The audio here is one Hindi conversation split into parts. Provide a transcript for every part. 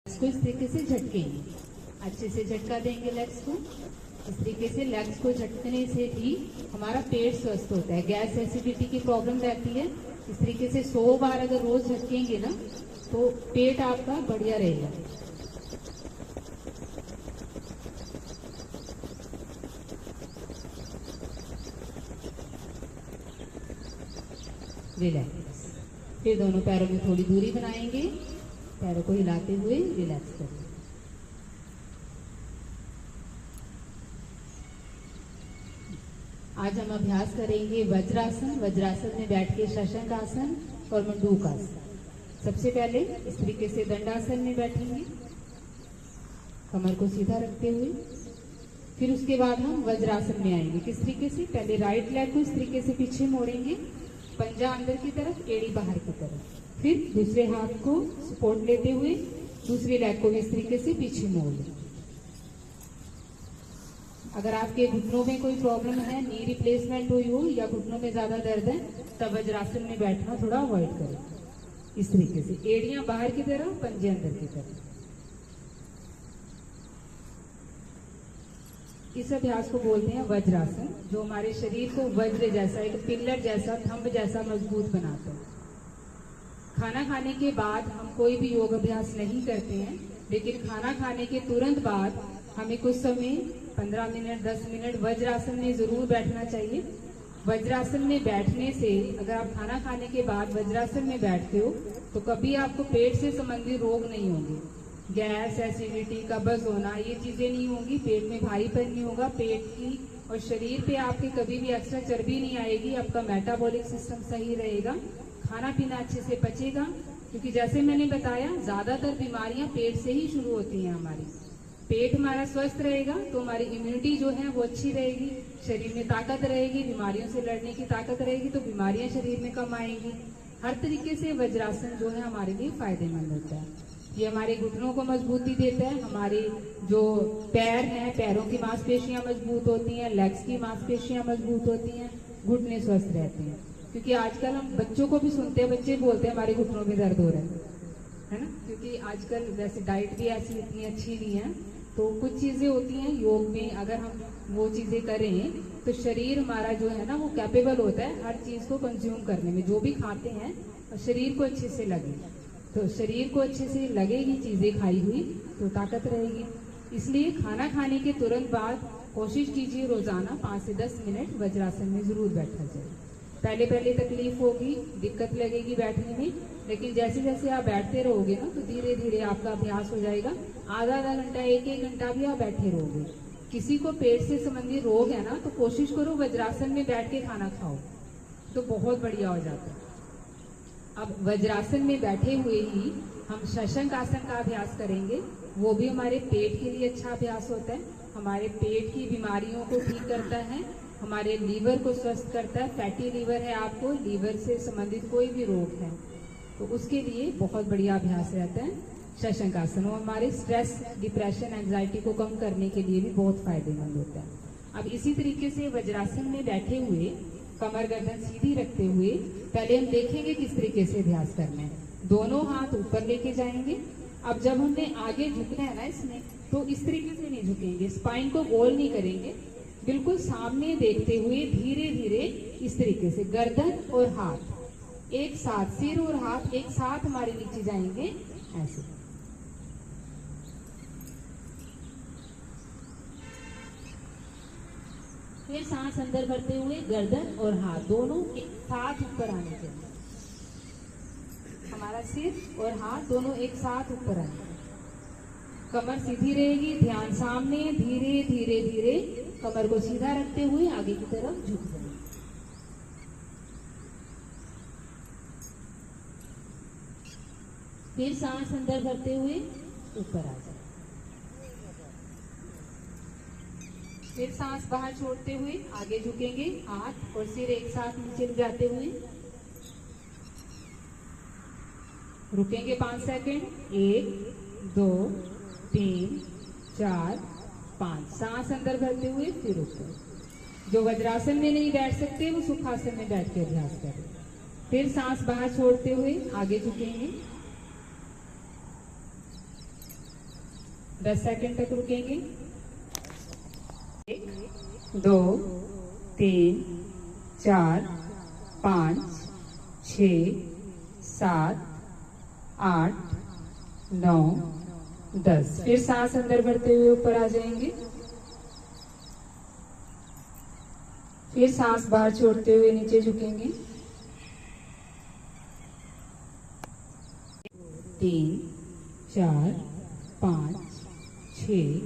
इसको इस तरीके से झटकेंगे, अच्छे से झटका देंगे लेग्स को। इस तरीके से लेग्स को झटकने से भी हमारा पेट स्वस्थ होता है। गैस एसिडिटी की प्रॉब्लम रहती है, इस तरीके से 100 बार अगर रोज झटकेंगे ना तो पेट आपका बढ़िया रहेगा। रिलैक्स। फिर दोनों पैरों में थोड़ी दूरी बनाएंगे, पैरों को हिलाते हुए रिलैक्स करें। आज हम अभ्यास करेंगे वज्रासन। वज्रासन में बैठ के शशंक आसन और मंडूक आसन। सबसे पहले इस तरीके से दंडासन में बैठेंगे, कमर को सीधा रखते हुए। फिर उसके बाद हम वज्रासन में आएंगे। किस तरीके से? पहले राइट लेग को इस तरीके से पीछे मोड़ेंगे, पंजा अंदर की तरफ, एड़ी बाहर की तरफ। फिर दूसरे हाथ को सपोर्ट लेते हुए दूसरी लेग को भी इस तरीके से पीछे मोड़ लें। अगर आपके घुटनों में कोई प्रॉब्लम है, नी रिप्लेसमेंट हुई हो या घुटनों में ज्यादा दर्द है, तब वज्रासन में बैठना थोड़ा अवॉइड करें। इस तरीके से एड़ियां बाहर की तरफ, पंजे अंदर की तरफ। इस अभ्यास को बोलते हैं वज्रासन, जो हमारे शरीर को वज्र जैसा, एक पिल्लर जैसा, थंब जैसा मजबूत बनाता है। खाना खाने के बाद हम कोई भी योग अभ्यास नहीं करते हैं, लेकिन खाना खाने के तुरंत बाद हमें कुछ समय 15 मिनट 10 मिनट वज्रासन में जरूर बैठना चाहिए। वज्रासन में बैठने से, अगर आप खाना खाने के बाद वज्रासन में बैठते हो तो कभी आपको पेट से संबंधित रोग नहीं होंगे। गैस, एसिडिटी, कब्ज होना, ये चीजें नहीं होंगी। पेट में भारीपन नहीं होगा, पेट की और शरीर पे आपके कभी भी एक्स्ट्रा चर्बी नहीं आएगी। आपका मेटाबॉलिक सिस्टम सही रहेगा, खाना पीना अच्छे से पचेगा। क्योंकि जैसे मैंने बताया, ज्यादातर बीमारियां पेट से ही शुरू होती हैं। हमारी पेट हमारा स्वस्थ रहेगा तो हमारी इम्यूनिटी जो है वो अच्छी रहेगी, शरीर में ताकत रहेगी, बीमारियों से लड़ने की ताकत रहेगी, तो बीमारियां शरीर में कम आएंगी। हर तरीके से वज्रासन जो है हमारे लिए फायदेमंद होता है। ये हमारे घुटनों को मजबूती देता है, हमारे जो पैर हैं, पैरों की मांसपेशियां मजबूत होती हैं, लेग्स की मांसपेशियां मजबूत होती हैं, घुटने स्वस्थ रहते हैं। क्योंकि आजकल हम बच्चों को भी सुनते हैं, बच्चे बोलते हैं हमारे घुटनों में दर्द हो रहा है ना। क्योंकि आजकल वैसे डाइट भी ऐसी इतनी अच्छी नहीं है, तो कुछ चीजें होती हैं योग में, अगर हम वो चीजें करें तो शरीर हमारा जो है ना वो कैपेबल होता है हर चीज को कंज्यूम करने में। जो भी खाते हैं और शरीर को अच्छे से लगे, तो शरीर को अच्छे से लगेगी चीजें खाई हुई तो ताकत रहेगी। इसलिए खाना खाने के तुरंत बाद कोशिश कीजिए रोजाना 5 से 10 मिनट वज्रासन में जरूर बैठा जाए। पहले पहले तकलीफ होगी, दिक्कत लगेगी बैठने में, लेकिन जैसे जैसे आप बैठते रहोगे ना तो धीरे धीरे आपका अभ्यास हो जाएगा। आधा आधा घंटा, एक एक घंटा भी आप बैठे रहोगे। किसी को पेट से संबंधित रोग है ना तो कोशिश करो वज्रासन में बैठ के खाना खाओ, तो बहुत बढ़िया हो जाता है। अब वज्रासन में बैठे हुए ही हम शशंक आसन का अभ्यास करेंगे। वो भी हमारे पेट के लिए अच्छा अभ्यास होता है, हमारे पेट की बीमारियों को ठीक करता है, हमारे लीवर को स्वस्थ करता है। फैटी लीवर है आपको, लीवर से संबंधित कोई भी रोग है तो उसके लिए बहुत बढ़िया अभ्यास रहता है शशंक आसन। और हमारे स्ट्रेस, डिप्रेशन, एंजाइटी को कम करने के लिए भी बहुत फायदेमंद होता है। अब इसी तरीके से वज्रासन में बैठे हुए कमर गर्दन सीधी रखते हुए पहले हम देखेंगे किस तरीके से अभ्यास करना है। दोनों हाथ ऊपर लेके जाएंगे। अब जब हमने आगे झुकना है ना इसमें, तो इस तरीके से नहीं झुकेंगे, स्पाइन को गोल नहीं करेंगे, बिल्कुल सामने देखते हुए धीरे धीरे इस तरीके से गर्दन और हाथ एक साथ, सिर और हाथ एक साथ हमारे नीचे जाएंगे ऐसे। फिर सांस अंदर भरते हुए गर्दन और हाथ दोनों एक साथ ऊपर आने चाहिए। हमारा सिर और हाथ दोनों एक साथ ऊपर आने, कमर सीधी रहेगी, ध्यान सामने। धीरे धीरे धीरे कमर को सीधा रखते हुए आगे की तरफ झुक जाए। फिर सांस अंदर भरते हुए ऊपर आ जाए। फिर सांस बाहर छोड़ते हुए आगे झुकेंगे, हाथ और सिर एक साथ नीचे जाते हुए रुकेंगे 5 सेकंड। 1 2 3 4 5। सांस अंदर भरते हुए फिर ऊपर। जो वज्रासन में नहीं बैठ सकते वो सुखासन में बैठ के अभ्यास करें। फिर सांस बाहर छोड़ते हुए आगे झुकेंगे, 10 सेकंड तक रुकेंगे। 1 2 3 4 5 6 7 8 9 10। फिर सांस अंदर भरते हुए ऊपर आ जाएंगे। फिर सांस बाहर छोड़ते हुए नीचे झुकेंगे। 3 4 5 6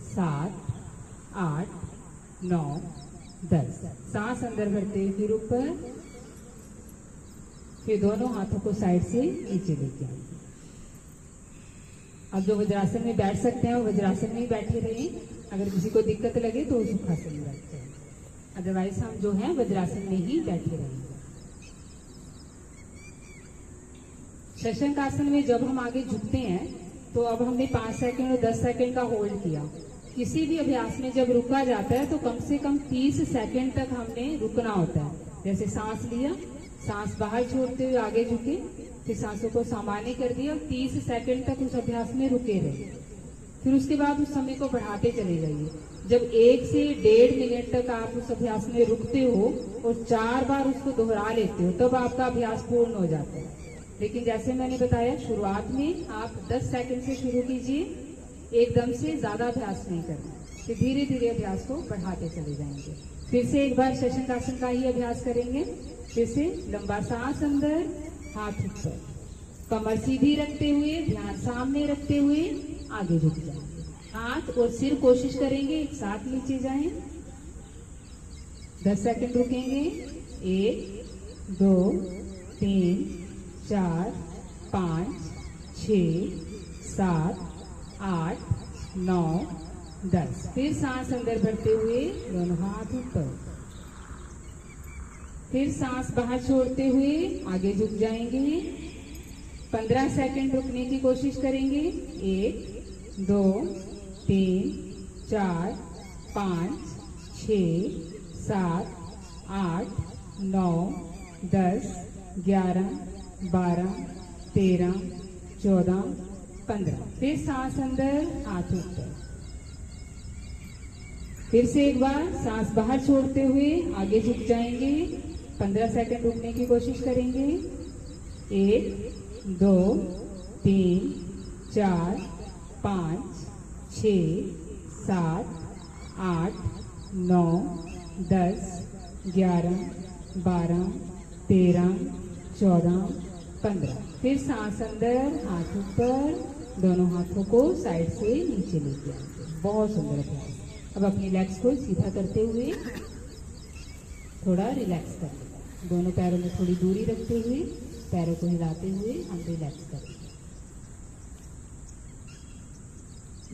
7 8 9 10। सांस अंदर भरते हुए फिर ऊपर। फिर दोनों हाथों को साइड से नीचे लेके आएंगे। अब जो वज्रासन में बैठ सकते हैं वो वज्रासन में ही बैठे रहें। अगर किसी को दिक्कत लगे तो सुखासन में बैठते हैं, अदरवाइज हम जो है वज्रासन में ही बैठे रहेंगे। शशंक आसन में जब हम आगे झुकते हैं तो अब हमने 5 सेकंड और 10 सेकंड का होल्ड किया। किसी भी अभ्यास में जब रुका जाता है तो कम से कम 30 सेकंड तक हमने रुकना होता है। जैसे सांस लिया, सांस बाहर छोड़ते हुए आगे झुके, फिर सांसों को सामान्य कर दिया और 30 सेकंड तक उस अभ्यास में रुके रहे। फिर उसके बाद उस समय को बढ़ाते चले जाइए। जब 1 से 1.5 मिनट तक आप उस अभ्यास में रुकते हो और 4 बार उसको दोहरा लेते हो तब आपका अभ्यास पूर्ण हो जाता है। लेकिन जैसे मैंने बताया शुरुआत में आप 10 सेकंड से शुरू कीजिए, एकदम से ज्यादा अभ्यास नहीं करना, फिर धीरे धीरे अभ्यास को बढ़ाते चले जाएंगे। फिर से एक बार शशंक आसन का ही अभ्यास करेंगे। फिर से लंबा सांस अंदर, हाथ ऊपर, कमर सीधी रखते हुए, ध्यान सामने रखते हुए आगे झुक जाएंगे। हाथ और सिर कोशिश करेंगे एक साथ नीचे जाएं। 10 सेकंड रुकेंगे। 1 2 3 4 5 6 7 8 9 10। फिर सांस अंदर भरते हुए दोनों हाथ ऊपर, फिर सांस बाहर छोड़ते हुए आगे झुक जाएंगे। 15 सेकंड रुकने की कोशिश करेंगे। 1 2 3 4 5 6 7 8 9 10 11 12 13 14 15। फिर सांस अंदर, हाथ ऊपर, फिर से एक बार सांस बाहर छोड़ते हुए आगे झुक जाएंगे। 15 सेकंड रुकने की कोशिश करेंगे। 1 2 3 4 5 6 7 8 9 10 11 12 13 14 15। फिर सांस अंदर, हाथ ऊपर, दोनों हाथों को साइड से नीचे लेके आएंगे। बहुत सुंदर अभ्यास। अब अपनी लेग्स को सीधा करते हुए थोड़ा रिलैक्स कर लेंगे। दोनों पैरों में थोड़ी दूरी रखते हुए पैरों को हिलाते हुए हम रिलैक्स करेंगे।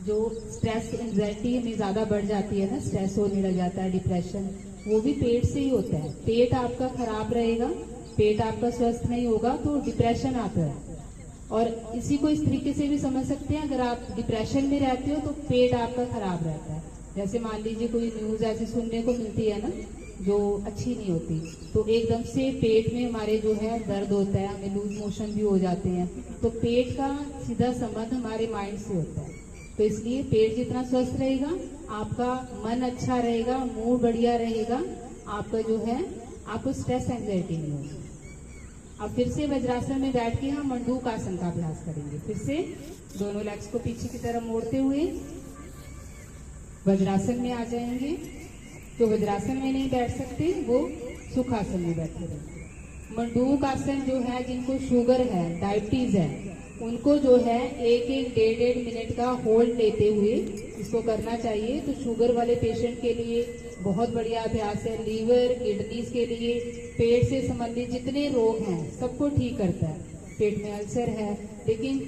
जो स्ट्रेस एंजाइटी हमें ज्यादा बढ़ जाती है ना, स्ट्रेस होने लग जाता है, डिप्रेशन, वो भी पेट से ही होता है। पेट आपका खराब रहेगा, पेट आपका स्वस्थ नहीं होगा तो डिप्रेशन आता है। और इसी को इस तरीके से भी समझ सकते हैं, अगर आप डिप्रेशन में रहते हो तो पेट आपका खराब रहता है। जैसे मान लीजिए कोई न्यूज ऐसी सुनने को मिलती है ना जो अच्छी नहीं होती, तो एकदम से पेट में हमारे जो है दर्द होता है, हमें लूज मोशन भी हो जाते हैं। तो पेट का सीधा संबंध हमारे माइंड से होता है। तो इसलिए पेट जितना स्वस्थ रहेगा, आपका मन अच्छा रहेगा, मूड बढ़िया रहेगा, आपका जो है आपको स्ट्रेस एंजाइटी नहीं होगी। अब फिर से वज्रासन में बैठ के हम मंडूक आसन का अभ्यास करेंगे। फिर से दोनों लेग्स को पीछे की तरफ मोड़ते हुए वज्रासन में आ जाएंगे। जो वज्रासन में नहीं बैठ सकते वो सुखासन में बैठे रहेंगे। मंडूक आसन जो है, जिनको शुगर है, डायबिटीज है, उनको जो है 1-1, 1.5 मिनट का होल्ड लेते हुए इसको करना चाहिए। तो शुगर वाले पेशेंट के लिए बहुत बढ़िया अभ्यास है। लीवर, किडनीज के लिए, पेट से संबंधित जितने रोग हैं सबको ठीक करता है। पेट में अल्सर है, लेकिन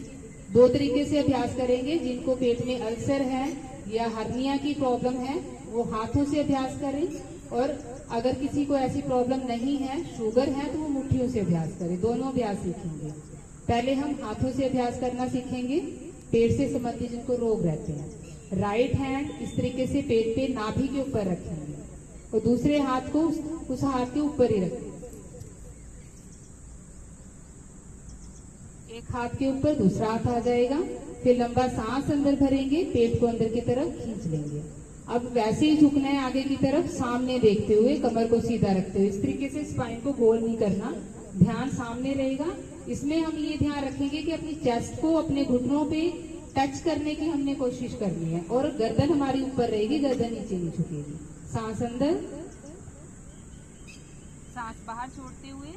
2 तरीके से अभ्यास करेंगे। जिनको पेट में अल्सर है या हर्निया की प्रॉब्लम है वो हाथों से अभ्यास करें, और अगर किसी को ऐसी प्रॉब्लम नहीं है, शुगर है, तो वो मुट्ठियों से अभ्यास करें। दोनों अभ्यास सीखेंगे। पहले हम हाथों से अभ्यास करना सीखेंगे, पेट से संबंधित जिनको रोग रहते हैं। राइट हैंड इस तरीके से पेट पे नाभि के ऊपर रखेंगे और दूसरे हाथ को उस हाथ के ऊपर ही रखेंगे। एक हाथ के ऊपर दूसरा हाथ आ जाएगा। फिर लंबा सांस अंदर भरेंगे, पेट को अंदर की तरफ खींच लेंगे। अब वैसे ही झुकना है आगे की तरफ, सामने देखते हुए, कमर को सीधा रखते हुए। इस तरीके से स्पाइन को गोल नहीं करना, ध्यान सामने रहेगा। इसमें हम ये ध्यान रखेंगे कि अपनी चेस्ट को अपने घुटनों पे टच करने की हमने कोशिश करनी है और गर्दन हमारी ऊपर रहेगी, गर्दन नीचे नहीं झुकेगी। सांस अंदर, सांस बाहर छोड़ते हुए,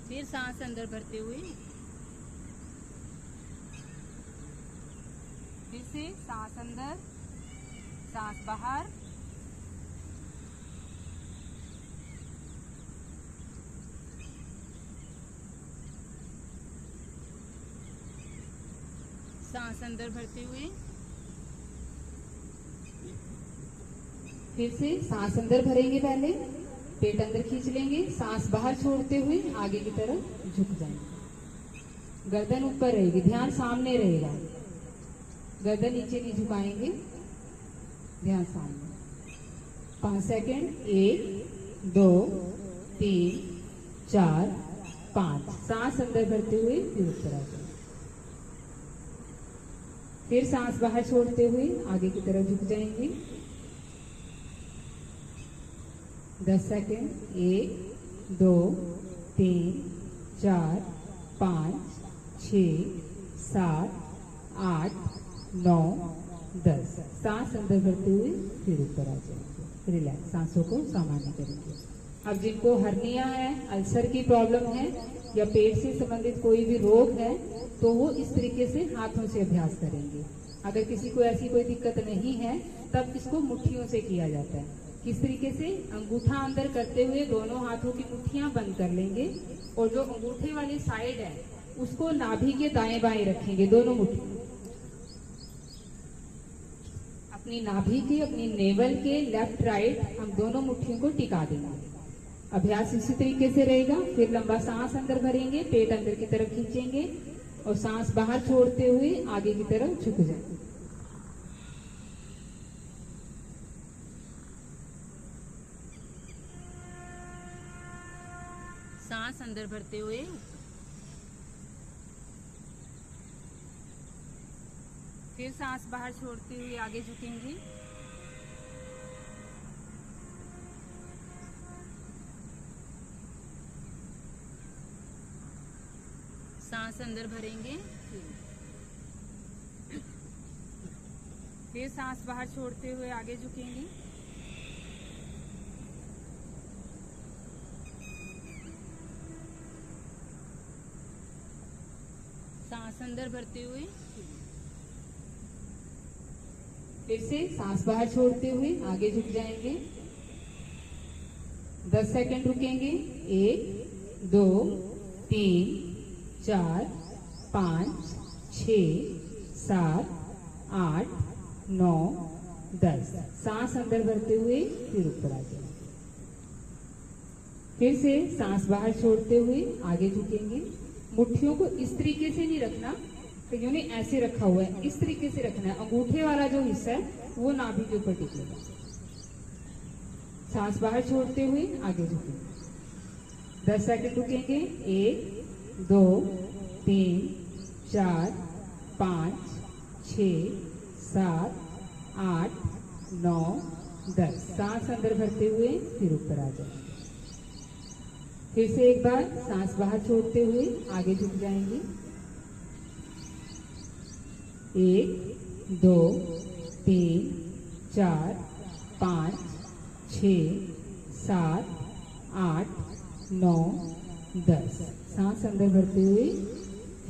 फिर सांस अंदर भरते हुए, फिर से सांस अंदर, सांस बाहर, सांस अंदर भरते हुए, फिर से सांस अंदर भरेंगे, पहले पेट अंदर खींच लेंगे, सांस बाहर छोड़ते हुए आगे की तरफ झुक जाएंगे। गर्दन ऊपर रहेगी, ध्यान सामने रहेगा, गर्दन नीचे नहीं झुकाएंगे, ध्यान सामने। 5 सेकेंड, 1 2 3 4 5। सांस अंदर भरते हुए फिर ऊपर आ जाए, फिर सांस बाहर छोड़ते हुए आगे की तरफ झुक जाएंगे। 10 सेकेंड, 1 2 3 4 5 6 7 8 9 10। सांस अंदर भरते हुए फिर ऊपर आ जाएंगे, रिलैक्स, सांसों को सामान्य करेंगे। अब जिनको हर्निया है, अल्सर की प्रॉब्लम है या पेट से संबंधित कोई भी रोग है, तो वो इस तरीके से हाथों से अभ्यास करेंगे। अगर किसी को ऐसी कोई दिक्कत नहीं है, तब इसको मुट्ठियों से किया जाता है। किस तरीके से? अंगूठा अंदर करते हुए दोनों हाथों की मुट्ठियां बंद कर लेंगे और जो अंगूठे वाली साइड है उसको नाभि के दाएं बाएं रखेंगे, दोनों मुट्ठी अपनी नाभि के, अपनी नेवल के लेफ्ट राइट हम दोनों मुट्ठियों को टिका देंगे। अभ्यास इसी तरीके से रहेगा। फिर लंबा सांस अंदर भरेंगे, पेट अंदर की तरफ खींचेंगे और सांस बाहर छोड़ते हुए आगे की तरफ झुक जाएंगे। सांस अंदर भरते हुए, फिर सांस बाहर छोड़ते हुए आगे झुकेंगे। सांस अंदर भरेंगे, फिर सांस बाहर छोड़ते हुए आगे झुकेंगे। सांस अंदर भरते हुए, फिर से सांस बाहर छोड़ते हुए आगे झुक जाएंगे। 10 सेकंड रुकेंगे। 1 2 3 4 5 6 7 8 9 10। सांस अंदर भरते हुए फिर ऊपर आ जाएंगे। फिर से सांस बाहर छोड़ते हुए आगे झुकेंगे। मुट्ठियों को इस तरीके से नहीं रखना, कईयों ने ऐसे रखा हुआ है, इस तरीके से रखना है। अंगूठे वाला जो हिस्सा है वो नाभि के ऊपर टिकेगा। सांस बाहर छोड़ते हुए आगे झुकेंगे। 10 सेकंड रुकेंगे। 1 2 3 4 5 6 7 8 9 10। सांस अंदर भरते हुए फिर ऊपर आ जाएंगे। फिर से एक बार सांस बाहर छोड़ते हुए आगे झुक जाएंगे। 1 2 3 4 5 6 7 8 9 10। सांस अंदर भरते हुए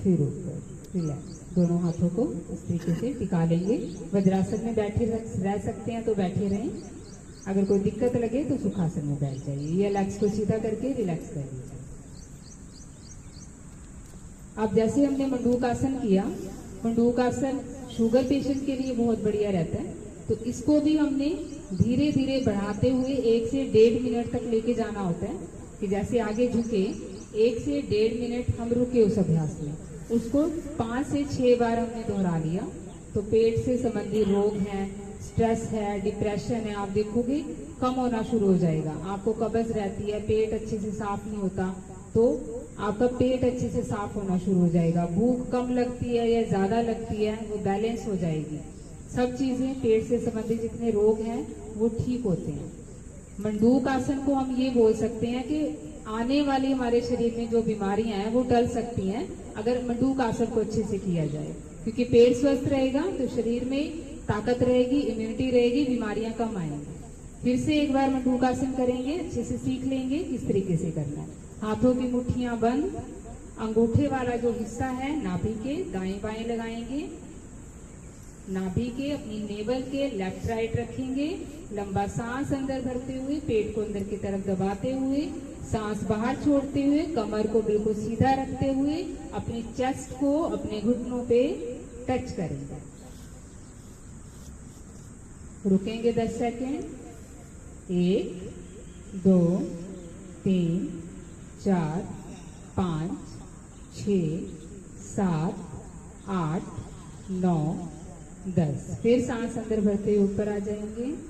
फिर ऊपर, रिलैक्स। दोनों हाथों को इस तरीके से टिका लेंगे। वज्रासन में बैठे रह सकते हैं तो बैठे रहें, अगर कोई दिक्कत लगे तो सुखासन में बैठ जाइए। ये लेग्स को सीधा करके रिलैक्स कर लीजिए। अब जैसे हमने मंडूकासन किया, मंडूकासन शुगर पेशेंट के लिए बहुत बढ़िया रहता है, तो इसको भी हमने धीरे धीरे बढ़ाते हुए 1 से 1.5 मिनट तक लेके जाना होता है। कि जैसे आगे झुके 1 से 1.5 मिनट हम रुके उस अभ्यास में, उसको 5 से 6 बार हमने दोहरा लिया, तो पेट से संबंधित रोग हैं, स्ट्रेस है, डिप्रेशन है, आप देखोगे कम होना शुरू हो जाएगा। आपको कब्ज रहती है, पेट अच्छे से साफ नहीं होता, तो आपका पेट अच्छे से साफ होना शुरू हो जाएगा। भूख कम लगती है या ज्यादा लगती है, वो बैलेंस हो जाएगी। सब चीजें पेट से संबंधित जितने रोग हैं वो ठीक होते हैं। मंडूक आसन को हम ये बोल सकते हैं कि आने वाली हमारे शरीर में जो बीमारियां हैं वो टल सकती हैं अगर मंडूक आसन को अच्छे से किया जाए, क्योंकि पेट स्वस्थ रहेगा तो शरीर में ताकत रहेगी, इम्यूनिटी रहेगी, बीमारियां कम आएंगी। फिर से एक बार मंडूक आसन करेंगे, अच्छे से सीख लेंगे किस तरीके से करना है। हाथों की मुट्ठियां बंद, अंगूठे वाला जो हिस्सा है नाभि के दाएं बाएं लगाएंगे, नाभि के अपनी नेवल के लेफ्ट राइट रखेंगे। लंबा सांस अंदर भरते हुए पेट को अंदर की तरफ दबाते हुए, सांस बाहर छोड़ते हुए, कमर को बिल्कुल सीधा रखते हुए अपनी चेस्ट को अपने घुटनों पे टच करेंगे। रुकेंगे 10 सेकेंड। 1 2 3 4 5 6 7 8 9 10। फिर सांस अंदर भरते हुए ऊपर आ जाएंगे।